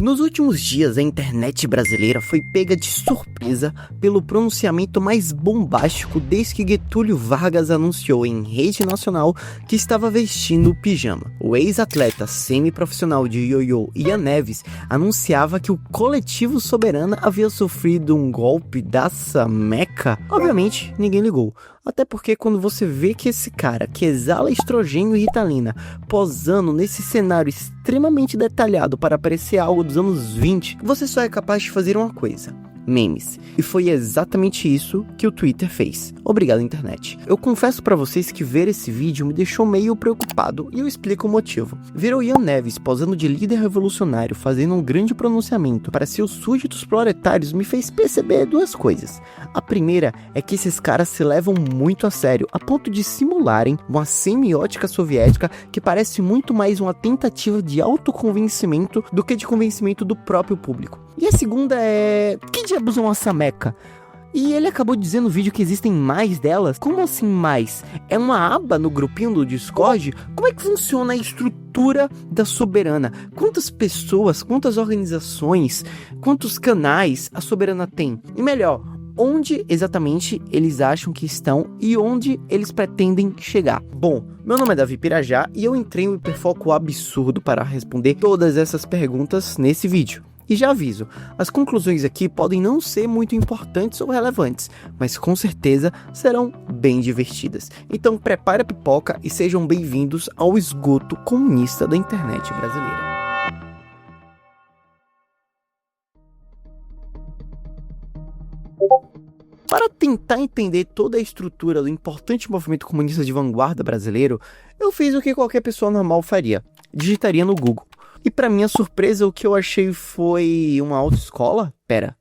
Nos últimos dias, a internet brasileira foi pega de surpresa pelo pronunciamento mais bombástico desde que Getúlio Vargas anunciou em rede nacional que estava vestindo o pijama. O ex-atleta semiprofissional de ioiô Ian Neves anunciava que o coletivo Soberana havia sofrido um golpe da Sameca. Obviamente, ninguém ligou. Até porque quando você vê que esse cara que exala estrogênio e ritalina posando nesse cenário extremamente detalhado para parecer algo dos anos 20, você só é capaz de fazer uma coisa: memes. E foi exatamente isso que o Twitter fez. Obrigado, internet. Eu confesso pra vocês que ver esse vídeo me deixou meio preocupado e eu explico o motivo. Ver o Ian Neves posando de líder revolucionário fazendo um grande pronunciamento para seus súditos proletários me fez perceber duas coisas. A primeira é que esses caras se levam muito a sério, a ponto de simularem uma semiótica soviética que parece muito mais uma tentativa de autoconvencimento do que de convencimento do próprio público. E a segunda é... que diabos é uma Sameca? E ele acabou dizendo no vídeo que existem mais delas. Como assim mais? É uma aba no grupinho do Discord? Como é que funciona a estrutura da Soberana? Quantas pessoas, quantas organizações, quantos canais a Soberana tem? E melhor, onde exatamente eles acham que estão e onde eles pretendem chegar? Bom, meu nome é Davi Pirajá e eu entrei em um hiperfoco absurdo para responder todas essas perguntas nesse vídeo. E já aviso, as conclusões aqui podem não ser muito importantes ou relevantes, mas com certeza serão bem divertidas. Então prepare a pipoca e sejam bem-vindos ao esgoto comunista da internet brasileira. Para tentar entender toda a estrutura do importante movimento comunista de vanguarda brasileiro, eu fiz o que qualquer pessoa normal faria: digitaria no Google. E para minha surpresa, o que eu achei foi uma autoescola?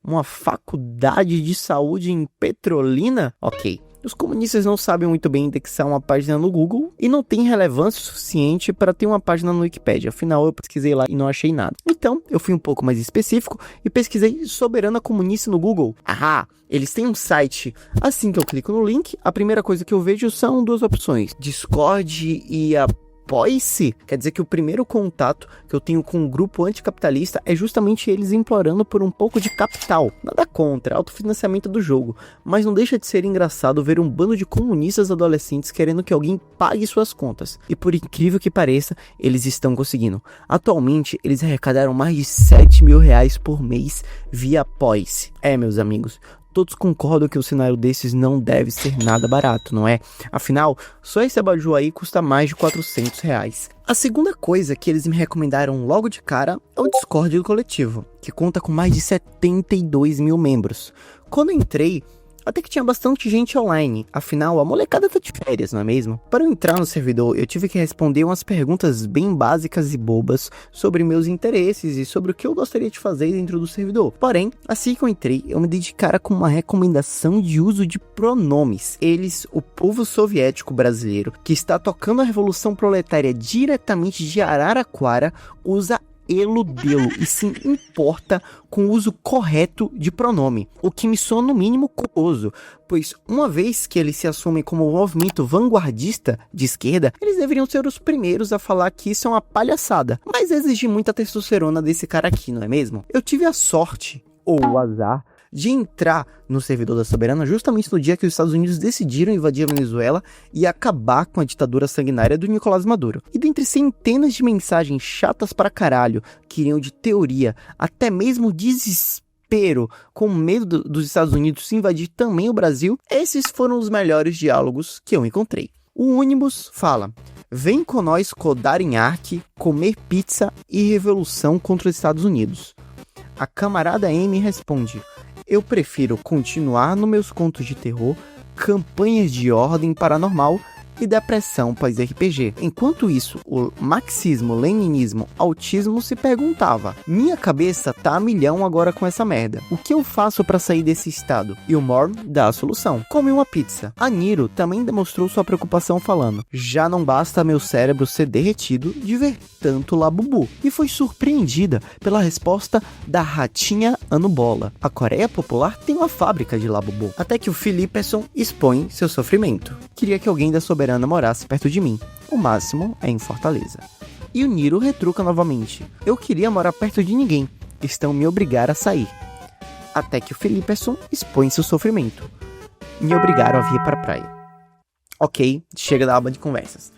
Uma faculdade de saúde em Petrolina? Ok. Os comunistas não sabem muito bem indexar uma página no Google e não tem relevância suficiente para ter uma página no Wikipedia. Afinal, eu pesquisei lá e não achei nada. Então, eu fui um pouco mais específico e pesquisei Soberana Comunista no Google. Ahá! Eles têm um site. Assim que eu clico no link, a primeira coisa que eu vejo são duas opções: Discord e a Apoie-se. Quer dizer que o primeiro contato que eu tenho com um grupo anticapitalista é justamente eles implorando por um pouco de capital. Nada contra, autofinanciamento do jogo, mas não deixa de ser engraçado ver um bando de comunistas adolescentes querendo que alguém pague suas contas. E por incrível que pareça, eles estão conseguindo. Atualmente, eles arrecadaram mais de 7 mil reais por mês via Apoie-se. Meus amigos, todos concordam que o cenário desses não deve ser nada barato, não é? Afinal, só esse abajur aí custa mais de 400 reais. A segunda coisa que eles me recomendaram logo de cara é o Discord do coletivo, que conta com mais de 72 mil membros. Quando eu entrei, até que tinha bastante gente online, afinal a molecada tá de férias, não é mesmo? Para eu entrar no servidor, eu tive que responder umas perguntas bem básicas e bobas sobre meus interesses e sobre o que eu gostaria de fazer dentro do servidor. Porém, assim que eu entrei, eu me dei de cara com uma recomendação de uso de pronomes. Eles, o povo soviético brasileiro, que está tocando a revolução proletária diretamente de Araraquara, usa eludê-lo e se importa com o uso correto de pronome, o que me soa no mínimo curioso, pois uma vez que eles se assumem como um movimento vanguardista de esquerda, eles deveriam ser os primeiros a falar que isso é uma palhaçada, mas exige muita testosterona desse cara aqui, não é mesmo? Eu tive a sorte, ou o azar, de entrar no servidor da Soberana justamente no dia que os Estados Unidos decidiram invadir a Venezuela e acabar com a ditadura sanguinária do Nicolás Maduro. E dentre centenas de mensagens chatas pra caralho, que iriam de teoria, até mesmo desespero, com medo dos Estados Unidos se invadir também o Brasil, esses foram os melhores diálogos que eu encontrei. O Unibus fala: vem com nós codar em Ark, comer pizza e revolução contra os Estados Unidos. A camarada M responde: eu prefiro continuar nos meus contos de terror, campanhas de ordem paranormal e depressão pós-RPG. Enquanto isso, o marxismo, leninismo, autismo se perguntava: minha cabeça tá a milhão agora com essa merda. O que eu faço pra sair desse estado? E o Morn dá a solução: come uma pizza. A Niro também demonstrou sua preocupação falando: já não basta meu cérebro ser derretido de ver tanto labubu. E foi surpreendida pela resposta da ratinha Anubola: a Coreia Popular tem uma fábrica de labubu. Até que o Philipperson expõe seu sofrimento: queria que alguém da Soberana morasse perto de mim. O máximo é em Fortaleza. E o Niro retruca novamente: eu queria morar perto de ninguém. estão me obrigar a sair. Até que o Felipeson expõe seu sofrimento. Me obrigaram a vir para a praia. Ok, chega da aba de conversas.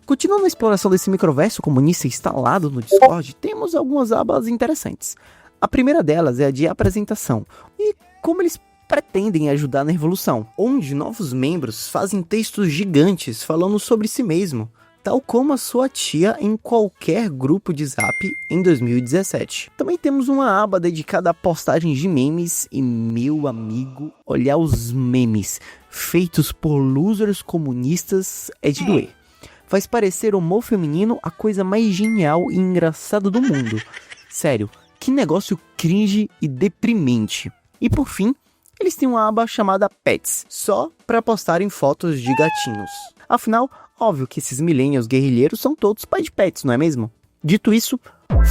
Continuando a exploração desse microverso comunista instalado no Discord, temos algumas abas interessantes. A primeira delas é a de apresentação, e como eles pretendem ajudar na revolução, onde novos membros fazem textos gigantes falando sobre si mesmo, tal como a sua tia em qualquer grupo de Zap em 2017. Também temos uma aba dedicada a postagens de memes e, meu amigo, olhar os memes feitos por losers comunistas é de doer. Faz parecer o humor feminino a coisa mais genial e engraçada do mundo. Sério, que negócio cringe e deprimente. E por fim, eles têm uma aba chamada Pets, só para postarem fotos de gatinhos. Afinal, óbvio que esses millennials guerrilheiros são todos pai de pets, não é mesmo? Dito isso,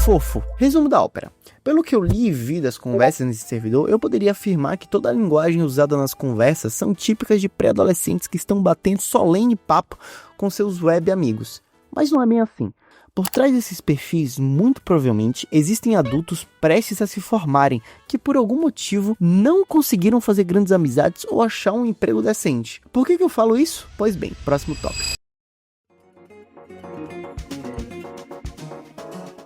fofo. Resumo da ópera. Pelo que eu li e vi das conversas nesse servidor, eu poderia afirmar que toda a linguagem usada nas conversas são típicas de pré-adolescentes que estão batendo solene papo com seus web amigos. Mas não é bem assim. Por trás desses perfis, muito provavelmente, existem adultos prestes a se formarem, que por algum motivo não conseguiram fazer grandes amizades ou achar um emprego decente. Por que eu falo isso? Pois bem, próximo tópico.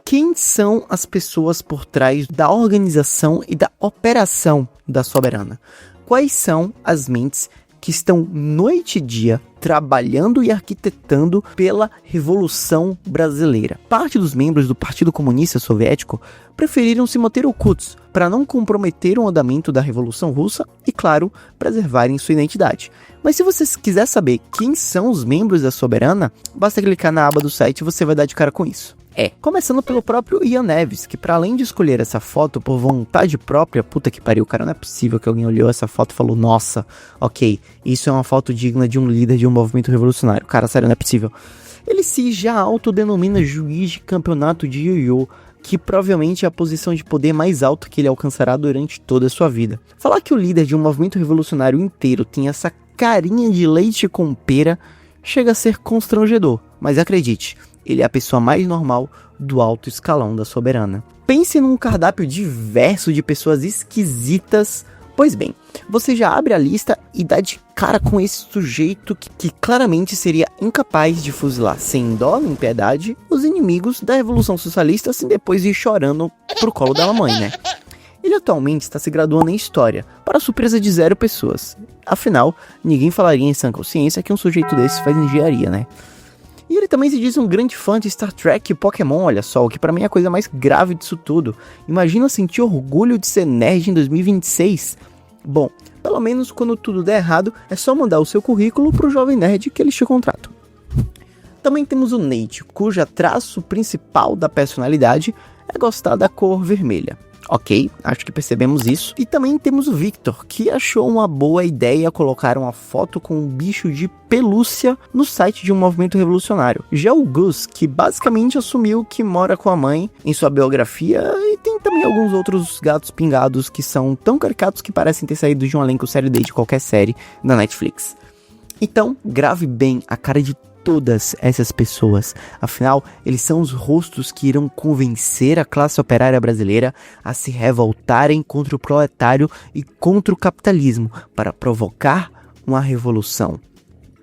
Quem são as pessoas por trás da organização e da operação da Soberana? Quais são as mentes que estão noite e dia trabalhando e arquitetando pela Revolução Brasileira? Parte dos membros do Partido Comunista Soviético preferiram se manter ocultos para não comprometer o andamento da Revolução Russa e, claro, preservarem sua identidade. Mas se você quiser saber quem são os membros da Soberana, basta clicar na aba do site e você vai dar de cara com isso. Começando pelo próprio Ian Neves, que para além de escolher essa foto por vontade própria, puta que pariu, cara, não é possível que alguém olhou essa foto e falou, nossa, ok, isso é uma foto digna de um líder de um movimento revolucionário. Cara, sério, não é possível. Ele se já autodenomina juiz de campeonato de ioiô, que provavelmente é a posição de poder mais alta que ele alcançará durante toda a sua vida. Falar que o líder de um movimento revolucionário inteiro tem essa carinha de leite com pera chega a ser constrangedor, mas acredite, ele é a pessoa mais normal do alto escalão da Soberana. Pense num cardápio diverso de pessoas esquisitas. Pois bem, você já abre a lista e dá de cara com esse sujeito que claramente seria incapaz de fuzilar sem dó nem piedade os inimigos da Revolução Socialista sem depois ir chorando pro colo da mamãe, né? Ele atualmente está se graduando em História, para surpresa de 0 pessoas. Afinal, ninguém falaria em sã consciência que um sujeito desse faz engenharia, né? E ele também se diz um grande fã de Star Trek e Pokémon, olha só, o que pra mim é a coisa mais grave disso tudo. Imagina sentir orgulho de ser nerd em 2026. Bom, pelo menos quando tudo der errado, é só mandar o seu currículo pro jovem nerd que eles te contratam. Também temos o Nate, cujo traço principal da personalidade é gostar da cor vermelha. Ok, acho que percebemos isso. E também temos o Victor, que achou uma boa ideia colocar uma foto com um bicho de pelúcia no site de um movimento revolucionário. Já o Gus, que basicamente assumiu que mora com a mãe em sua biografia, e tem também alguns outros gatos pingados que são tão caricatos que parecem ter saído de um elenco série D de qualquer série da Netflix. Então, grave bem a cara de todas essas pessoas. Afinal, eles são os rostos que irão convencer a classe operária brasileira a se revoltarem contra o proletário e contra o capitalismo para provocar uma revolução.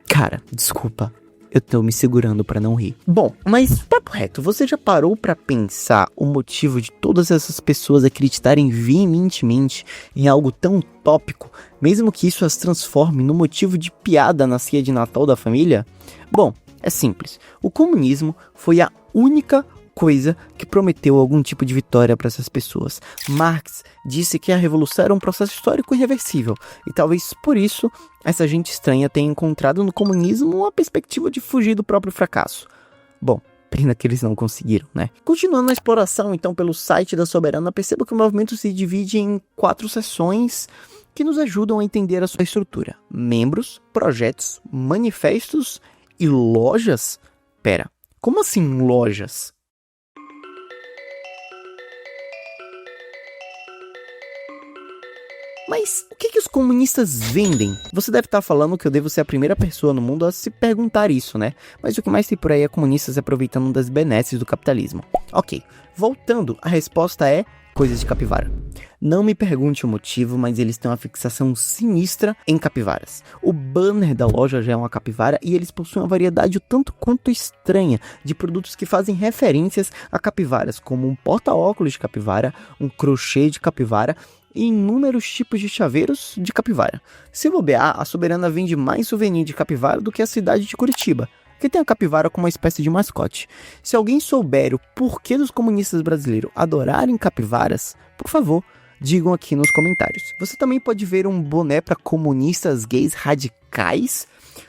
Cara, desculpa, eu tô me segurando para não rir. Bom, mas papo reto, você já parou para pensar o motivo de todas essas pessoas acreditarem veementemente em algo tão utópico, mesmo que isso as transforme no motivo de piada na ceia de Natal da família? Bom, é simples. O comunismo foi a única coisa que prometeu algum tipo de vitória para essas pessoas. Marx disse que a revolução era um processo histórico irreversível, e talvez por isso essa gente estranha tenha encontrado no comunismo uma perspectiva de fugir do próprio fracasso. Bom, pena que eles não conseguiram, né? Continuando a exploração, então, pelo site da Soberana, perceba que o movimento se divide em 4 seções que nos ajudam a entender a sua estrutura: membros, projetos, manifestos e lojas? Pera, como assim lojas? Mas o que os comunistas vendem? Você deve estar falando que eu devo ser a primeira pessoa no mundo a se perguntar isso, né? Mas o que mais tem por aí é comunistas aproveitando das benesses do capitalismo. Ok, voltando, a resposta é coisas de capivara. Não me pergunte o motivo, mas eles têm uma fixação sinistra em capivaras. O banner da loja já é uma capivara e eles possuem uma variedade o tanto quanto estranha de produtos que fazem referências a capivaras, como um porta-óculos de capivara, um crochê de capivara e inúmeros tipos de chaveiros de capivara. Se bobear, a Soberana vende mais souvenir de capivara do que a cidade de Curitiba, que tem a capivara como uma espécie de mascote. Se alguém souber o porquê dos comunistas brasileiros adorarem capivaras, por favor, digam aqui nos comentários. Você também pode ver um boné para comunistas gays radicais,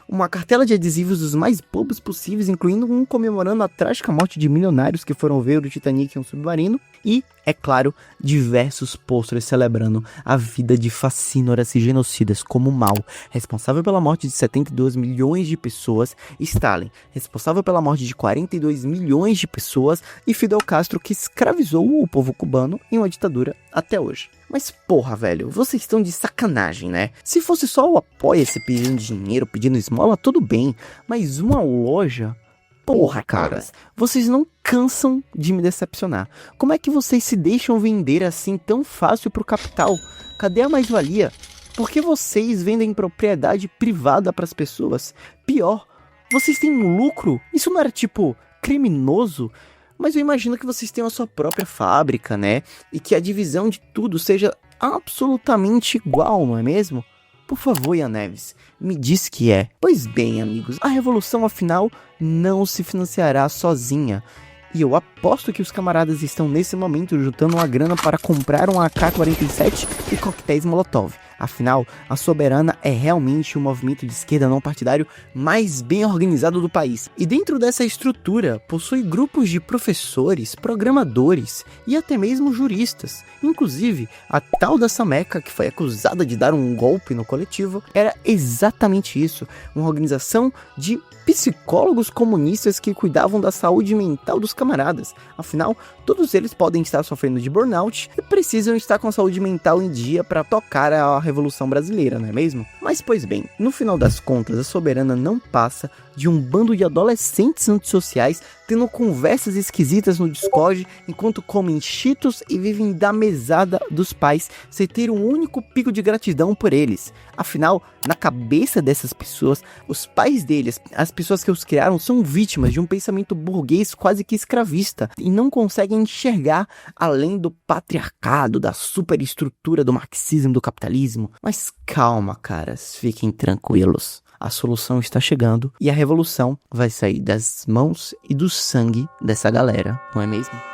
uma cartela de adesivos dos mais bobos possíveis, incluindo um comemorando a trágica morte de milionários que foram ver o Titanic em um submarino, e, é claro, diversos pôsteres celebrando a vida de fascínoras e genocidas como Mao, responsável pela morte de 72 milhões de pessoas, Stalin, responsável pela morte de 42 milhões de pessoas, e Fidel Castro, que escravizou o povo cubano em uma ditadura até hoje. Mas porra, velho, vocês estão de sacanagem, né? Se fosse só o Apoia-se pedindo dinheiro, pedindo esmola, tudo bem, mas uma loja... Porra, caras, vocês não cansam de me decepcionar. Como é que vocês se deixam vender assim tão fácil pro capital? Cadê a mais-valia? Por que vocês vendem propriedade privada pras pessoas? Pior, vocês têm um lucro? Isso não era tipo criminoso? Mas eu imagino que vocês tenham a sua própria fábrica, né? E que a divisão de tudo seja absolutamente igual, não é mesmo? Por favor, Ian Neves, me diz que é. Pois bem, amigos, a revolução afinal não se financiará sozinha. E eu aposto que os camaradas estão nesse momento juntando uma grana para comprar um AK-47 e coquetéis Molotov. Afinal, a Soberana é realmente o movimento de esquerda não partidário mais bem organizado do país. E dentro dessa estrutura, possui grupos de professores, programadores e até mesmo juristas. Inclusive, a tal da Sameca, que foi acusada de dar um golpe no coletivo, era exatamente isso, uma organização de psicólogos comunistas que cuidavam da saúde mental dos camaradas. Afinal, todos eles podem estar sofrendo de burnout e precisam estar com a saúde mental em dia para tocar a Revolução Brasileira, não é mesmo? Mas pois bem, no final das contas, a Soberana não passa de um bando de adolescentes antissociais tendo conversas esquisitas no Discord enquanto comem cheetos e vivem da mesada dos pais sem ter um único pico de gratidão por eles. Afinal, na cabeça dessas pessoas, os pais deles, as pessoas que os criaram, são vítimas de um pensamento burguês quase que escravista e não conseguem enxergar além do patriarcado, da superestrutura do marxismo, do capitalismo. Mas calma, caras, fiquem tranquilos. A solução está chegando e a revolução vai sair das mãos e do sangue dessa galera, não é mesmo?